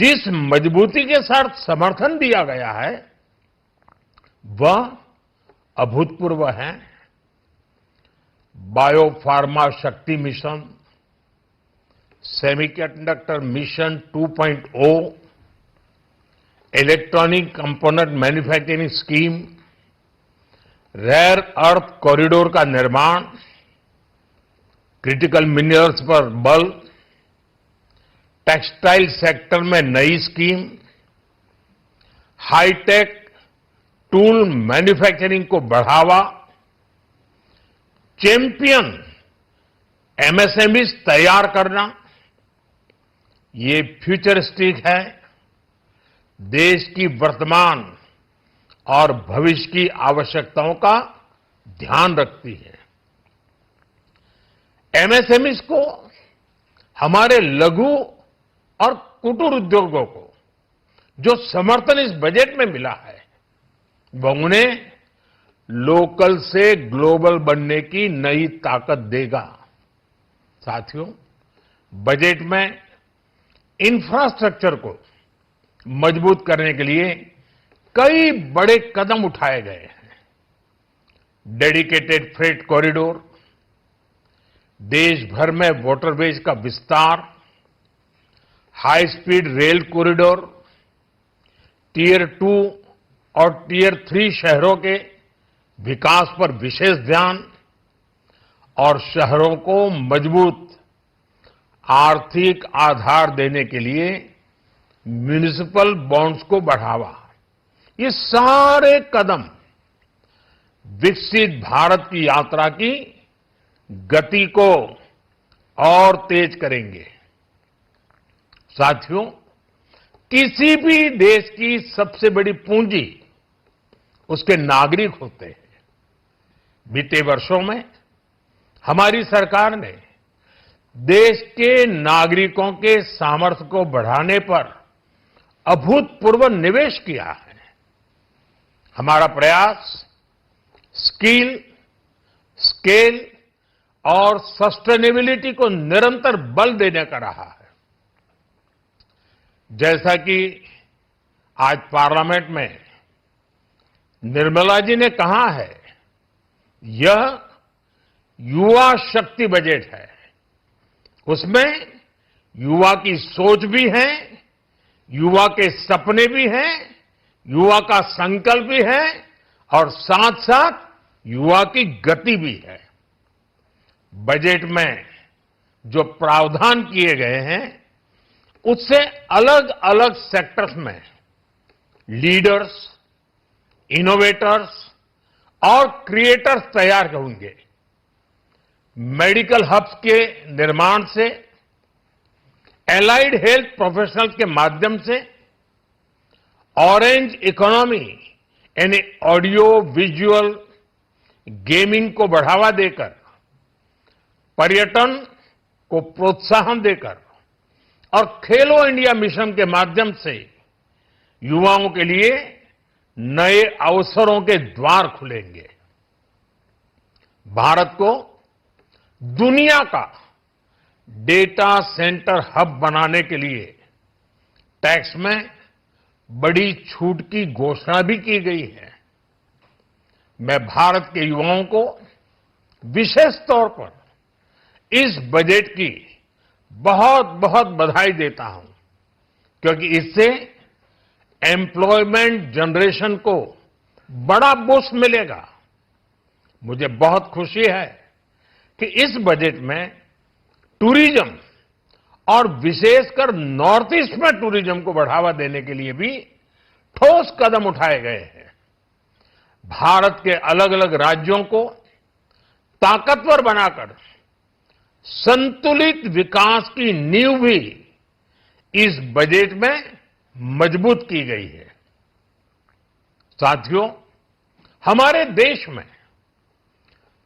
जिस मजबूती के साथ समर्थन दिया गया है वह अभूतपूर्व है। Biopharma Shakti mission, semiconductor mission 2.0, electronic component manufacturing scheme, rare earth corridor का निर्माण, क्रिटिकल मिनरल्स पर बल, टेक्सटाइल सेक्टर में नई स्कीम, हाईटेक टूल मैन्युफैक्चरिंग को बढ़ावा, चैंपियन एमएसएमईज तैयार करना, ये फ्यूचरिस्टिक है, देश की वर्तमान और भविष्य की आवश्यकताओं का ध्यान रखती है। एमएसएमईज को, हमारे लघु और कुटीर उद्योगों को जो समर्थन इस बजट में मिला है वह उन्हें लोकल से ग्लोबल बनने की नई ताकत देगा। साथियों, बजट में इंफ्रास्ट्रक्चर को मजबूत करने के लिए कई बड़े कदम उठाए गए हैं। डेडिकेटेड फ्रेट कॉरिडोर, देश भर में वाटरवेज का विस्तार, high speed rail corridor, tier 2 और टियर 3 शहरों के विकास पर विशेष ध्यान और शहरों को मजबूत आर्थिक आधार देने के लिए म्युनिसिपल बॉन्ड्स को बढ़ावा। ये सारे कदम विकसित भारत की यात्रा की गति को और तेज करेंगे। साथियों, किसी भी देश की सबसे बड़ी पूंजी उसके नागरिक होते हैं। बीते वर्षों में हमारी सरकार ने देश के नागरिकों के सामर्थ्य को बढ़ाने पर अभूतपूर्व निवेश किया है। हमारा प्रयास स्किल, स्केल और सस्टेनेबिलिटी को निरंतर बल देने का रहा है। जैसा कि आज पार्लियामेंट में निर्मला जी ने कहा है, यह युवा शक्ति बजट है। उसमें युवा की सोच भी है, युवा के सपने भी हैं, युवा का संकल्प भी है और साथ साथ युवा की गति भी है। बजट में जो प्रावधान किए गए हैं उससे अलग अलग सेक्टर्स में लीडर्स, इनोवेटर्स और क्रिएटर्स तैयार होंगे। मेडिकल हब्स के निर्माण से, एलाइड हेल्थ प्रोफेशनल्स के माध्यम से, ऑरेंज इकोनॉमी यानी ऑडियो विजुअल गेमिंग को बढ़ावा देकर, पर्यटन को प्रोत्साहन देकर और खेलो इंडिया मिशन के माध्यम से युवाओं के लिए नए अवसरों के द्वार खुलेंगे। भारत को दुनिया का डेटा सेंटर हब बनाने के लिए टैक्स में बड़ी छूट की घोषणा भी की गई है। मैं भारत के युवाओं को विशेष तौर पर इस बजट की बहुत बहुत बधाई देता हूं, क्योंकि इससे एम्प्लॉयमेंट जनरेशन को बड़ा बूस्ट मिलेगा। मुझे बहुत खुशी है कि इस बजट में टूरिज्म और विशेषकर नॉर्थ ईस्ट में टूरिज्म को बढ़ावा देने के लिए भी ठोस कदम उठाए गए हैं। भारत के अलग अलग राज्यों को ताकतवर बनाकर संतुलित विकास की नींव भी इस बजट में मजबूत की गई है। साथियों, हमारे देश में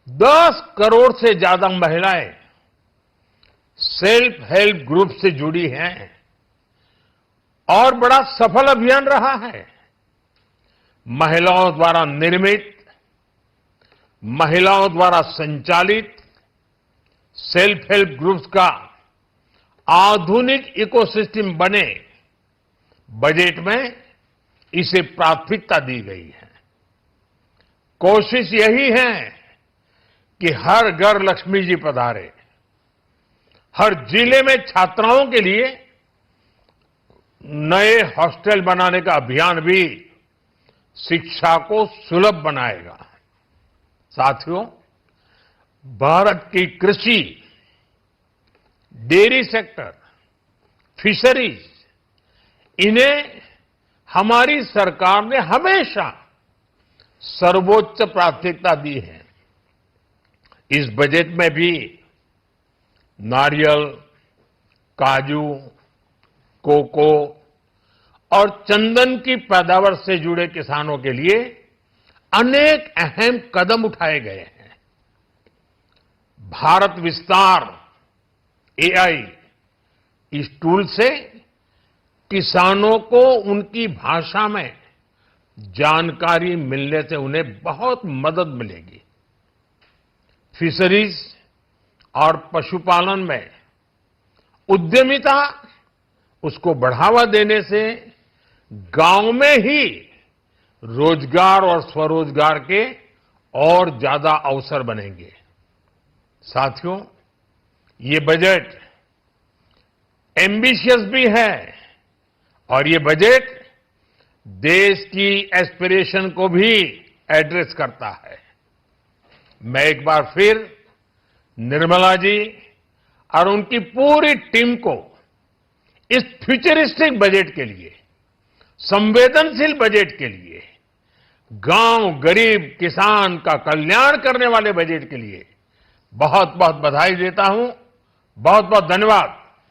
10 करोड़ से ज्यादा महिलाएं सेल्फ हेल्प ग्रुप से जुड़ी हैं और बड़ा सफल अभियान रहा है। महिलाओं द्वारा निर्मित, महिलाओं द्वारा संचालित सेल्फ हेल्प ग्रुप्स का आधुनिक इकोसिस्टम बने, बजट में इसे प्राथमिकता दी गई है। कोशिश यही है कि हर घर लक्ष्मी जी पधारे। हर जिले में छात्राओं के लिए नए हॉस्टल बनाने का अभियान भी शिक्षा को सुलभ बनाएगा। साथियों, भारत की कृषि, डेयरी सेक्टर, फिशरीज, इन्हें हमारी सरकार ने हमेशा सर्वोच्च प्राथमिकता दी है। इस बजट में भी नारियल, काजू, कोको और चंदन की पैदावार से जुड़े किसानों के लिए अनेक अहम कदम उठाए गए हैं। भारत विस्तार एआई, इस टूल से किसानों को उनकी भाषा में जानकारी मिलने से उन्हें बहुत मदद मिलेगी। फिशरीज और पशुपालन में उद्यमिता, उसको बढ़ावा देने से गांव में ही रोजगार और स्वरोजगार के और ज्यादा अवसर बनेंगे। साथियों, ये बजट एम्बिशियस भी है और ये बजट देश की एस्पिरेशन को भी एड्रेस करता है। मैं एक बार फिर निर्मला जी और उनकी पूरी टीम को इस फ्यूचरिस्टिक बजट के लिए, संवेदनशील बजट के लिए, गांव, गरीब, किसान का कल्याण करने वाले बजट के लिए बहुत बहुत बधाई देता हूं। बहुत बहुत धन्यवाद।